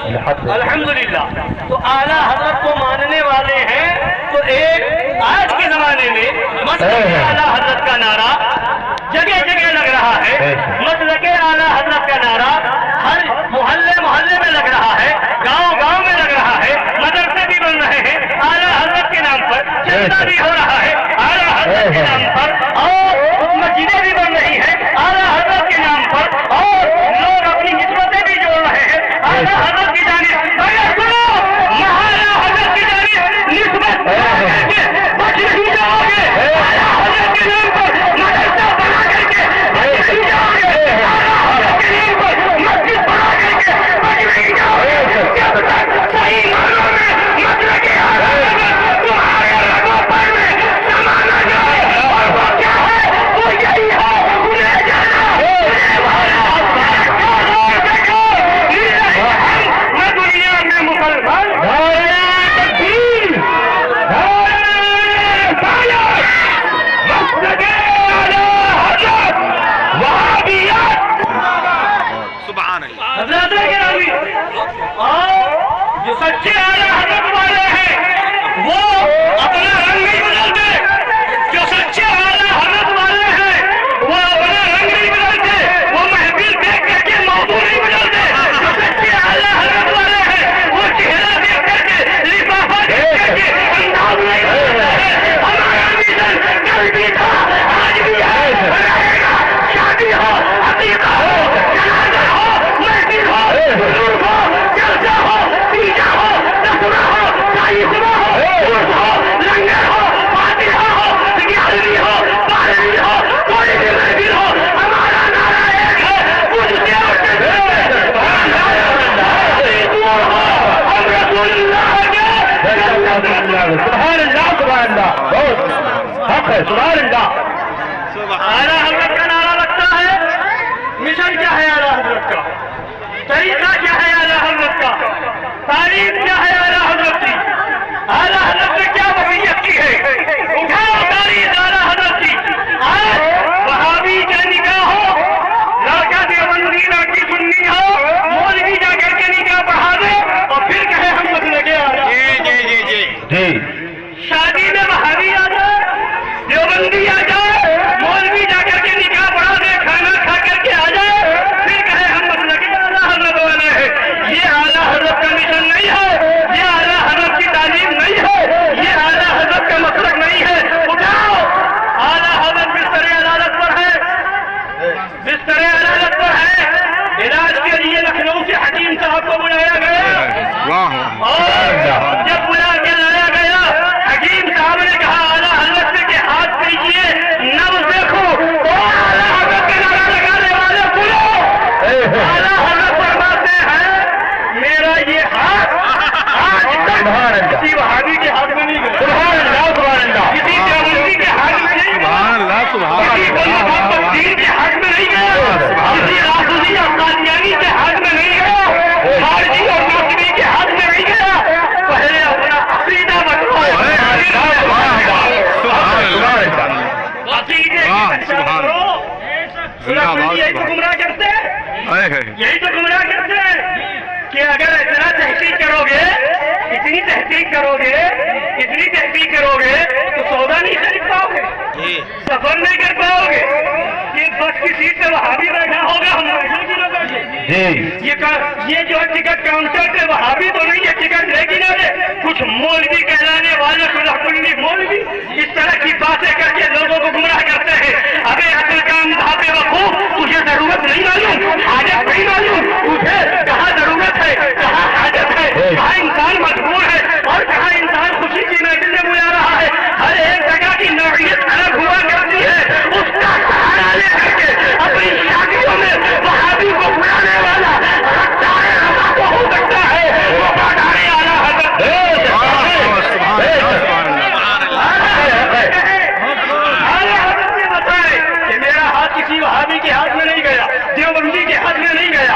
الحمدللہ. تو اعلیٰ حضرت کو ماننے والے ہیں تو ایک آج کے زمانے میں مسلک اعلیٰ حضرت کا نعرہ جگہ جگہ لگ رہا ہے. مسلک اعلیٰ حضرت کا نعرہ ہر محلے محلے میں لگ رہا ہے, گاؤں گاؤں میں لگ رہا ہے, مدرسے بھی بن رہے ہیں اعلیٰ حضرت کے نام پر, چندہ بھی ہو رہا ہے اعلیٰ حضرت کے نام پر, اور مسجدیں بھی بن رہی ہیں اعلیٰ حضرت کے نام پر, اور لوگ اپنی نسبتیں بھی جوڑ رہے ہیں اعلیٰ حضرت کی جانب. سنو, اعلیٰ حضرت کی جانب نسبت کر کے بچ نہیں جاؤ گے. اعلیٰ حضرت کے نام پر مدرسہ بنا کر کے بچ نہیں جاؤ گے. اعلیٰ حضرت کے نام پر مسجد بنا کر کے بچ نہیں جاؤ گے. جب تک صحیح معنوں میں مسلک اعلیٰ حضرت تمہارے رگوں پر میں سما نہ جائے, اور وہ کیا ہے, وہ یہی ہے, انہیں جانا میں دنیا میں مسلمان حضرت کے نبی اور جو سچے اعلیٰ حضرت والے ہیں وہ اپنا رنگ نہیں بدلتے. جو سچے اعلیٰ حضرت والے ہیں وہ اپنا رنگ نہیں بدلتے, وہ محفل دیکھ کر کے موضوع نہیں بدلتے. جو سچے اعلیٰ حضرت والے ہیں وہ چہرہ دیکھ کر کے, لفافہ دیکھ کر کے انداز نہیں بدلتے. ہمارا مشن کل بھی تھا, آج بھی ہے, رہے گا. شادی ہو, عقیقہ ہو, جنازہ ہو, مسجد ہو, ضرور ہو, جلسہ ہو, تیجا ہو, دسواں ہو, چالیسواں ہو, عرس ہو, لنگر ہو, فاتحہ ہو, گیارہویں ہو, بارہویں ہو, کوئی بھی محفل ہو, ہمارا نعرہ ایک ہے, مجھ سے اٹھتے ہوئے ہم رسول اللہ کے. سبحان اللہ, سبحان اللہ, بہت حق ہے, سبحان اللہ. اعلیٰ حضرت کا نعرہ لگتا ہے, مشن کیا ہے اعلیٰ حضرت کا, طریقہ کیا ہے اعلیٰ حضرت کا, تعلیم کیا ہے اعلیٰ حضرت کی, اعلیٰ حضرت نے کیا وصیت کی ہے. اٹھاؤ تاریخ اعلیٰ حضرت کی. آج وہابی کا نکاح ہو, لڑکا دیوبندی لڑکی سنی ہو, مولوی جا کر کے نکاح پڑھا دے اور پھر کہے ہم مسلک اعلیٰ. شادی میں وہابی آ جائے, دیوبندی آ جائے, مولوی جا کر کے نکاح پڑھا دے, کھانا کھا کر کے آ جائے, پھر کہے ہم مسلک اعلیٰ حضرت والے ہیں. یہ اعلیٰ حضرت کا مشن نہیں ہے, یہ اعلیٰ حضرت کی تعلیم نہیں ہے, یہ اعلیٰ حضرت کا مسلک نہیں ہے. اٹھاؤ, اعلیٰ حضرت بستر عدالت پر ہے, بستر عدالت پر ہے. علاج کے لیے لکھنؤ سے حکیم صاحب کو بلایا گیا, اور جب بلا کے لایا گیا, حکیم صاحب نے کہا اعلیٰ حضرت سے کہ ہاتھ دیجیے, نبض دیکھو. تو اعلیٰ حضرت کے نعرہ لگانے والے سنو, اعلیٰ حضرت فرماتے ہیں میرا یہ ہاتھ آج تک کسی وہابی کے ہاتھ میں نہیں گیا. سبحان اللہ, سبحان اللہ. کسی دیوبندی کے ہاتھ میں نہیں گیا, سبحان اللہ, سبحان اللہ. کسی محمد کے ہاتھ میں نہیں گیا, کسی رافضی اور قادیانی کے ہاتھ میں نہیں گیا, خارجی اور ناصری کے ہاتھ میں نہیں گیا. پہلے اپنا عقیدہ بدلو. یہی تو گمراہ کرتے ہیں, یہی تو گمراہ کرتے ہیں کہ اگر اتنا تحقیق کرو گے, اتنی تحقیق کرو گے, اتنی تحقیق کرو گے تو سودا نہیں خرید پاؤ گے, سفر نہیں کر پاؤ گے. یہ بس کی سیٹ پہ وہابی بیٹھا ہوگا, ہم بیٹھے بھی نہ بیٹھے. یہ جو ٹکٹ کاؤنٹر پہ وہابی تو نہیں ہے, ٹکٹ لے گی نہ لے, کچھ مولوی کہلانے والے کلی مولوی اس طرح کی باتیں کر کے لوگوں کو گمراہ کرتے ہیں. ابے عقل کا اندھا بے وقوف, تجھے ضرورت نہیں معلوم, حاجت نہیں معلوم, تجھے کہاں ضرورت ہے, کہاں حاجت ہے, کہاں انسان مجبور ہے اور کہاں انسان خوشی کی محفل میں بلا رہا ہے. ہر ایک جگہ کی نوعیت الگ ہوا کرتی ہے. اس کا سہارا لے کر کے اپنی شادیوں میں وہابی کو بلانے والا ہو سکتا ہے, وہ بادارے اعلیٰ حضرت. کسی وہابی کے ہاتھ میں نہیں گیا, دیوبندی کے ہاتھ میں نہیں گیا,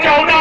14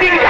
3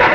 10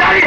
40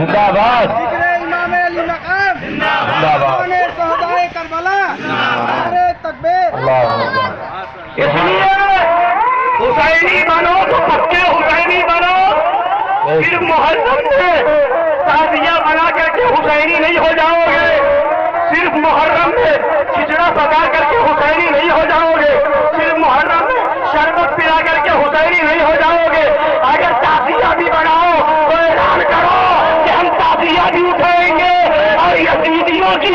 زندہ باد ذکر امام علی مقام زندہ باد شہدائے کربلا نعرہ تکبیر اللہ اکبر اس لیے حسینی بنو تو پکے حسینی بنو، صرف محرم میں تعزیہ بنا کر کے حسینی نہیں ہو جاؤ گے، صرف محرم میں کھچڑا پکا کر کے حسینی نہیں ہو جاؤ گے، صرف محرم میں شربت پلا کر کے حسینی نہیں ہو جاؤ گے۔ اگر تعزیہ بھی بناؤ تو اعلان کرو کہ ہم تعزیہ بھی اٹھائیں گے اور یزیدیوں کی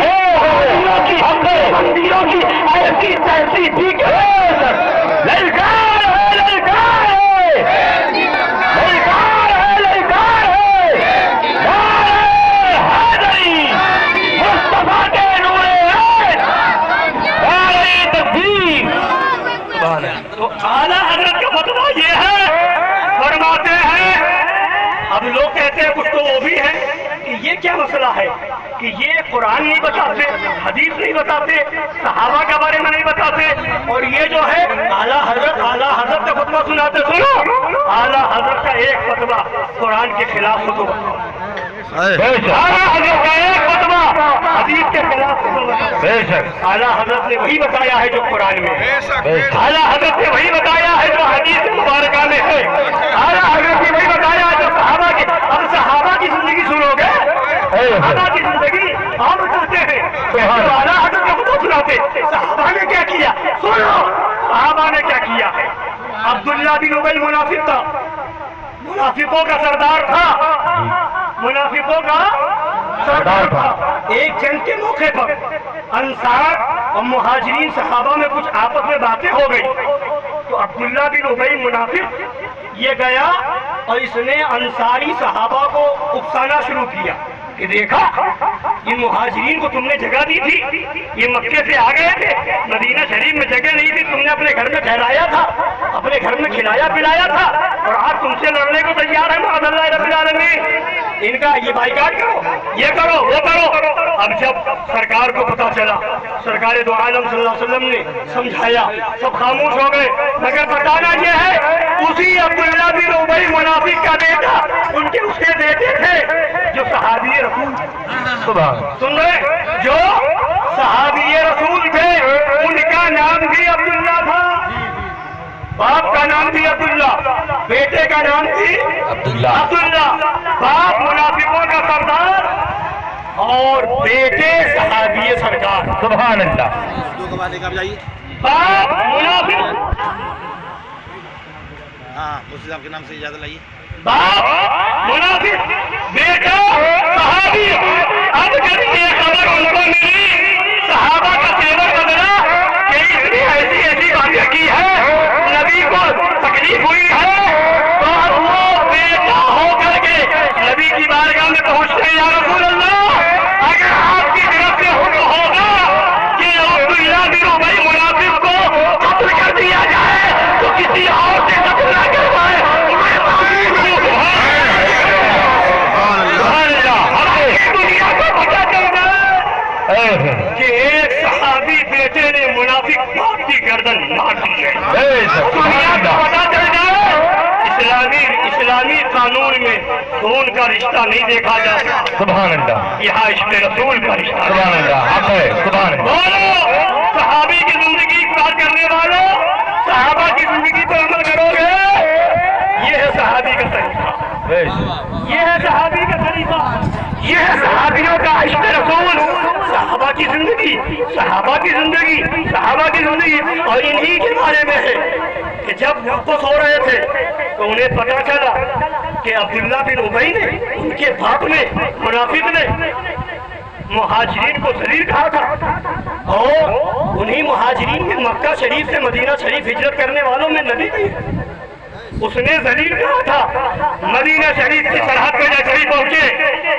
بندیوں کی ایسی تیسی ٹھیک ہے للکار ہے، للکار ہے، للکار ہے، للکار ہے، نعرہ حیدری مصطفیٰ کے نور عین، نعرہ تکبیر۔ تو اعلیٰ حضرت کا فتویٰ یہ ہے، فرماتے ہیں، اب لوگ کہتے ہیں کچھ تو وہ بھی ہے کہ یہ کیا مسئلہ ہے کہ یہ قرآن نہیں بتاتے، حدیث نہیں بتاتے، صحابہ کے بارے میں نہیں بتاتے، اور یہ جو ہے اعلیٰ حضرت کا فتویٰ سناتے۔ سنو، اعلیٰ حضرت کا ایک فتویٰ قرآن کے خلاف فتویٰ، اعلیٰ حضرت کا ایک فتویٰ حدیث کے خلاف فتویٰ، بے شک اعلیٰ حضرت نے وہی بتایا ہے جو قرآن میں ہے، اعلیٰ حضرت نے وہی بتایا ہے جو حدیث مبارکہ میں ہے، اعلیٰ حضرت نے وہی بتایا ہے جو صحابہ کی۔ اب صحابہ کی زندگی سنو گے، صحابہ کی زندگی آپ بتاتے ہیں، اعلیٰ حضرت کو تو سناتے صحابہ نے کیا کیا۔ سنو صحابہ نے کیا کیا۔ عبداللہ بن ابی منافق تھا، منافقوں کا سردار تھا، منافقوں کا سردار تھا۔ ایک جنگ کے موقع پر انصار اور مہاجرین صحابہ میں کچھ آپس میں باتیں ہو گئی، تو عبداللہ بن ابی منافق یہ گیا اور اس نے انصاری صحابہ کو اکسانا شروع کیا کہ دیکھا ان مہاجرین کو تم نے جگہ دی تھی، یہ مکے سے آ گئے تھے، مدینہ شریف میں جگہ نہیں تھی، تم نے اپنے گھر میں ٹھہرایا تھا، اپنے گھر میں کھلایا پلایا تھا، اور آج تم سے لڑنے کو تیار ہے معاذ اللہ رب العالمین۔ ان کا یہ بائیکاٹ کرو، یہ کرو، وہ کرو۔ اب جب سرکار کو پتا چلا، سرکار دو عالم صلی اللہ علیہ وسلم نے سمجھایا، سب خاموش ہو گئے، مگر بتانا یہ ہے اسی عبداللہ بن ابی منافق کا بیٹا اس کے بیٹے تھے جو صحابی رسول، سن رہے، جو صحابی رسول تھے، ان کا نام بھی عبداللہ تھا، باپ کا نام بھی عبداللہ، بیٹے کا نام بھی عبداللہ، باپ منافقوں کا سردار اور بیٹے صحابی سرکار، سبحان اللہ۔ باپ منافق، ہاں اس کے نام سے اجازت لائیے، باپ منافق، بیٹا صحابی۔ اب جب یہ خبر ان کو ملی، صحابہ کا تیور بدلا کہ اس نے ایسی باتیں کی ہے، نبی کو تکلیف ہوئی ہے، تو اب وہ بیٹا ہو کر کے نبی کی بارگاہ میں پہنچتے ہیں، یا رسول اللہ اگر آپ کی طرف سے حکم ہوگا کہ عبداللہ بن ابی منافق کو قتل کر دیا جائے تو کسی اور سے قتل نہ کروائے۔ دنیا کو پتا چل گیا کہ ایک صحابی بیٹے نے منافق باپ کی گردن مار دی ہے، دنیا کو پتا چل جائے۔ اسلامی قانون میں خون کا رشتہ نہیں دیکھا جاتا، سبحان اللہ، یہاں عشق رسول کا رشتہ۔ سبحان اللہ، حق ہے، سبحان اللہ۔ بولو صحابی کی زندگی بات کرنے والوں، صحابہ کی زندگی پر عمل کرو گے، یہ ہے صحابی کا طریقہ، یہ ہے صحابی کا طریقہ، یہ ہے صحابیوں کا عشق رسول، صحابہ کی زندگی، صحابہ کی زندگی، صحابہ کی زندگی۔ اور انہی کے بارے میں ہے کہ جب واپس ہو رہے تھے تو انہیں پتا چلا کہ عبداللہ بن ابی نے، ان کے باپ نے، منافق نے مہاجرین کو ذلیل کہا تھا، اور انہی مہاجرین میں مکہ شریف سے مدینہ شریف ہجرت کرنے والوں میں نبی بھی اس نے ذلیل کہا تھا۔ مدینہ شریف کی سرحد پہ جب پہنچے،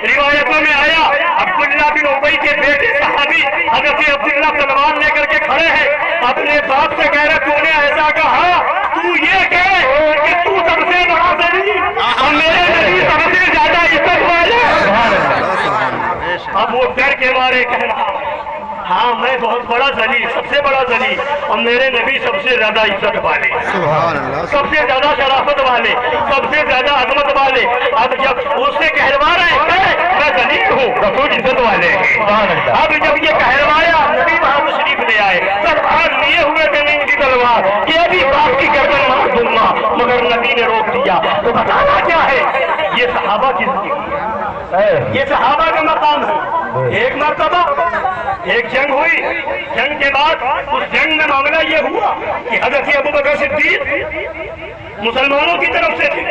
روایتوں میں آیا عبداللہ بن ابی کے بیٹے صحابی حضرت عبداللہ تلوار لے کر کے کھڑے ہیں، اپنے باپ سے کہہ رہے تو نے ایسا کہا، تو یہ کہے کہ تو سب سے بڑا ذلیل اور میرے نبی سب سے زیادہ عزت والے۔ اب وہ ڈر کے مارے کہہ رہا، ہاں میں بہت بڑا ذلیل، سب سے بڑا ذلیل، اور میرے نبی سب سے زیادہ عزت والے، سب سے زیادہ شرافت والے، سب سے زیادہ عظمت والے۔ اب جب اس سے کہلوا رہے ہیں اللہ۔ اب جب یہ کہلوایا نبی وہاں تشریف لے آئے، تلوار لیے ہوئے تھے نہیں کی تلوار کہ ابھی باپ کی گردن مار دوں گا، مگر نبی نے روک دیا۔ تو بتانا کیا ہے، یہ صحابہ کی زندگی، یہ صحابہ کا مقام ہے۔ ایک مرتبہ ایک جنگ ہوئی، جنگ کے بعد اس جنگ میں معاملہ یہ ہوا کہ حضرت ابوبکر صدیق مسلمانوں کی طرف سے تھے،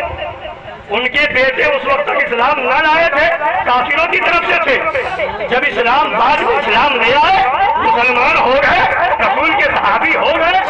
ان کے بیٹے اس وقت تک اسلام نہ لائے تھے، کافروں کی طرف سے تھے۔ جب اسلام بعد میں اسلام لے آئے، مسلمان ہو گئے، رسول کے صحابی ہو گئے،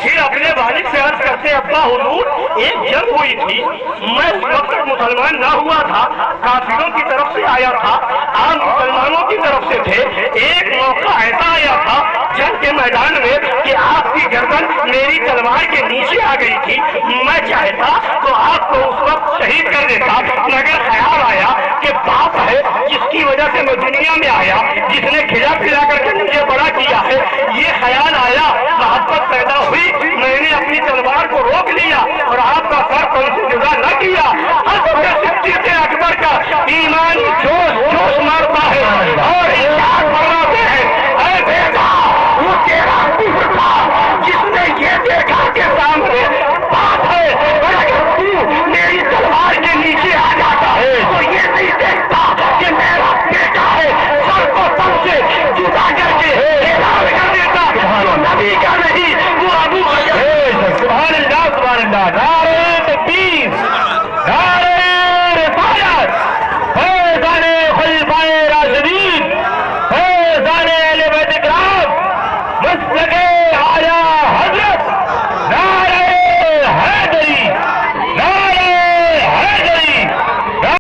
پھر اپنے والد سے عرض کرتے ابا حضور ایک جنگ ہوئی تھی، میں اس وقت تک مسلمان نہ ہوا تھا، کافروں کی طرف سے آیا تھا، آپ مسلمانوں کی طرف سے تھے، ایک موقع ایسا آیا تھا جنگ کے میدان میں کہ آپ کی گردن میری تلوار کے نیچے آ گئی تھی، میں چاہتا تو آپ کو اس وقت شہید کر دیتا، مگر خیال آیا کہ باپ ہے جس کی وجہ سے میں دنیا میں آیا، جس نے کھلا پلا کر کے مجھے بڑا کیا ہے، یہ خیال آیا، محبت پیدا ہوئی، میں نے اپنی تلوار کو روک لیا اور آپ کا سر پن سے جدا نہ کیا۔ حضرت صدیق